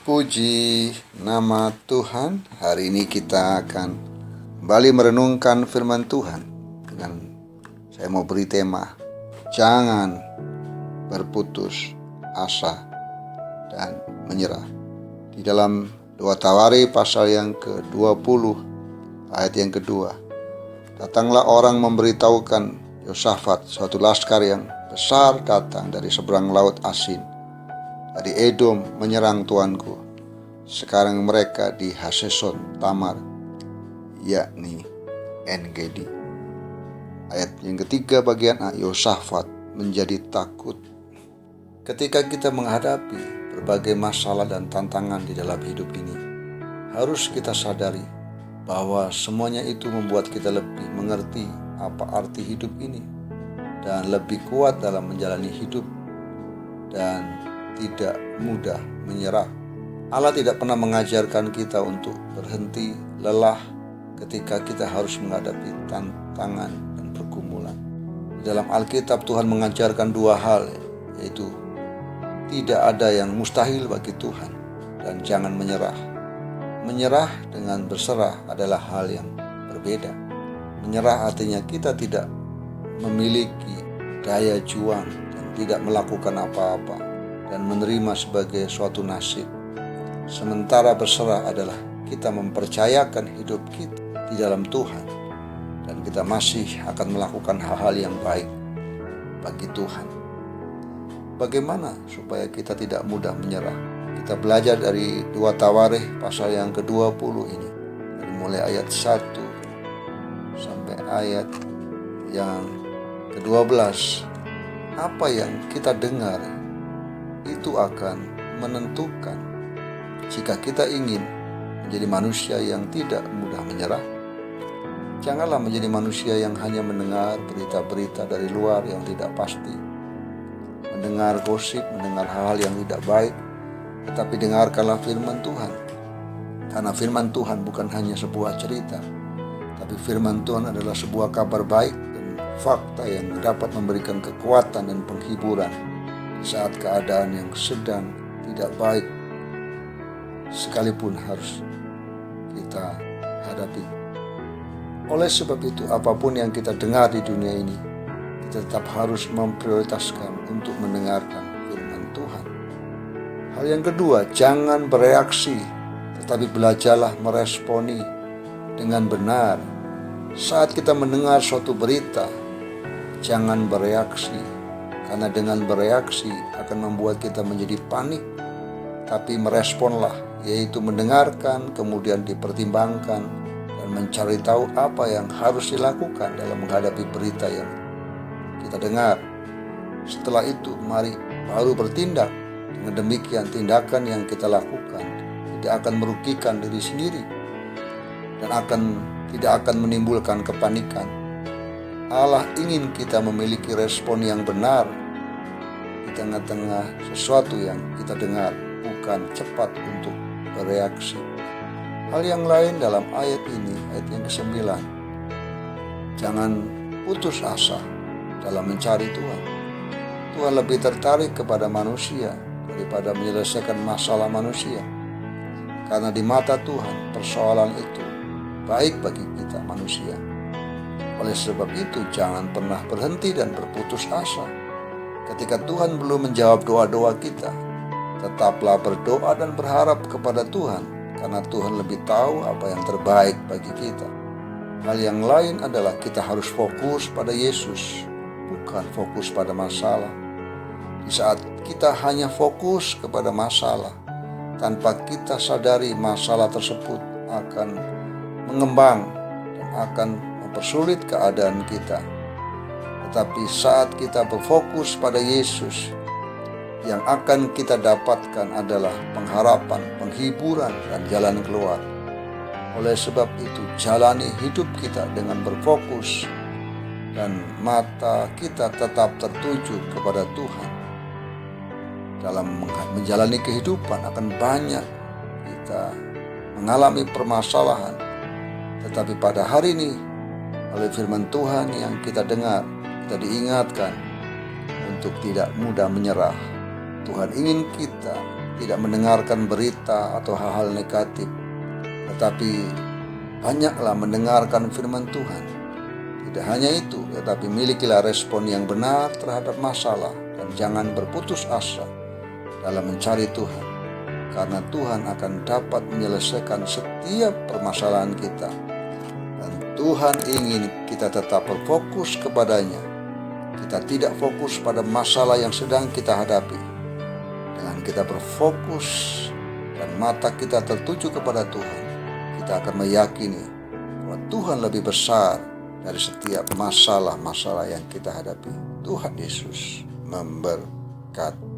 Puji nama Tuhan. Hari ini kita akan kembali merenungkan firman Tuhan. Saya mau beri tema, jangan berputus asa dan menyerah. Di dalam 2 Tawari pasal yang ke-20 ayat yang kedua, datanglah orang memberitahukan Yosafat, suatu laskar yang besar datang dari seberang laut Asin, dari Edom menyerang tuanku. Sekarang mereka di Haseson Tamar, yakni En-Gedi. Ayat yang ketiga bagian A, Yosafat menjadi takut. Ketika kita menghadapi berbagai masalah dan tantangan di dalam hidup ini, harus kita sadari bahwa semuanya itu membuat kita lebih mengerti apa arti hidup ini dan lebih kuat dalam menjalani hidup dan tidak mudah menyerah. Allah tidak pernah mengajarkan kita untuk berhenti lelah ketika kita harus menghadapi tantangan dan pergumulan. Di dalam Alkitab Tuhan mengajarkan dua hal, yaitu tidak ada yang mustahil bagi Tuhan dan jangan menyerah. Menyerah dengan berserah adalah hal yang berbeda. Menyerah artinya kita tidak memiliki daya juang dan tidak melakukan apa-apa dan menerima sebagai suatu nasib. Sementara berserah adalah kita mempercayakan hidup kita di dalam Tuhan dan kita masih akan melakukan hal-hal yang baik bagi Tuhan. Bagaimana supaya kita tidak mudah menyerah? Kita belajar dari 2 Tawarikh pasal yang ke-20 ini, dari mulai ayat 1 sampai ayat yang ke-12. Apa yang kita dengar itu akan menentukan jika kita ingin menjadi manusia yang tidak mudah menyerah. Janganlah menjadi manusia yang hanya mendengar berita-berita dari luar yang tidak pasti, mendengar gosip, mendengar hal-hal yang tidak baik, tetapi dengarkanlah firman Tuhan. Karena firman Tuhan bukan hanya sebuah cerita, tapi firman Tuhan adalah sebuah kabar baik dan fakta yang dapat memberikan kekuatan dan penghiburan saat keadaan yang sedang tidak baik sekalipun harus kita hadapi. Oleh sebab itu, apapun yang kita dengar di dunia ini, kita tetap harus memprioritaskan untuk mendengarkan firman Tuhan. Hal yang kedua, jangan bereaksi, tetapi belajarlah meresponi dengan benar. Saat kita mendengar suatu berita, jangan bereaksi, karena dengan bereaksi akan membuat kita menjadi panik. Tapi meresponlah, yaitu mendengarkan, kemudian dipertimbangkan, dan mencari tahu apa yang harus dilakukan dalam menghadapi berita yang kita dengar. Setelah itu, mari baru bertindak. Dengan demikian, tindakan yang kita lakukan tidak akan merugikan diri sendiri dan tidak akan menimbulkan kepanikan. Allah ingin kita memiliki respon yang benar di tengah-tengah sesuatu yang kita dengar, bukan cepat untuk bereaksi. Hal yang lain dalam ayat ini, ayat yang ke-9, jangan putus asa dalam mencari Tuhan. Tuhan lebih tertarik kepada manusia daripada menyelesaikan masalah manusia. Karena di mata Tuhan, persoalan itu baik bagi kita manusia. Oleh sebab itu, jangan pernah berhenti dan berputus asa. Ketika Tuhan belum menjawab doa-doa kita, tetaplah berdoa dan berharap kepada Tuhan, karena Tuhan lebih tahu apa yang terbaik bagi kita. Hal yang lain adalah kita harus fokus pada Yesus, bukan fokus pada masalah. Di saat kita hanya fokus kepada masalah, tanpa kita sadari masalah tersebut akan mengembang dan akan mempersulit keadaan kita. Tetapi saat kita berfokus pada Yesus, yang akan kita dapatkan adalah pengharapan, penghiburan, dan jalan keluar. Oleh sebab itu, jalani hidup kita dengan berfokus dan mata kita tetap tertuju kepada Tuhan. Dalam menjalani kehidupan akan banyak kita mengalami permasalahan, tetapi pada hari ini oleh firman Tuhan yang kita dengar, kita diingatkan untuk tidak mudah menyerah. Tuhan ingin kita tidak mendengarkan berita atau hal-hal negatif, tetapi banyaklah mendengarkan firman Tuhan. Tidak hanya itu, tetapi milikilah respon yang benar terhadap masalah dan jangan berputus asa dalam mencari Tuhan, karena Tuhan akan dapat menyelesaikan setiap permasalahan kita. Dan Tuhan ingin kita tetap berfokus kepadanya. Kita tidak fokus pada masalah yang sedang kita hadapi. Dengan kita berfokus dan mata kita tertuju kepada Tuhan, kita akan meyakini bahwa Tuhan lebih besar dari setiap masalah-masalah yang kita hadapi. Tuhan Yesus memberkati.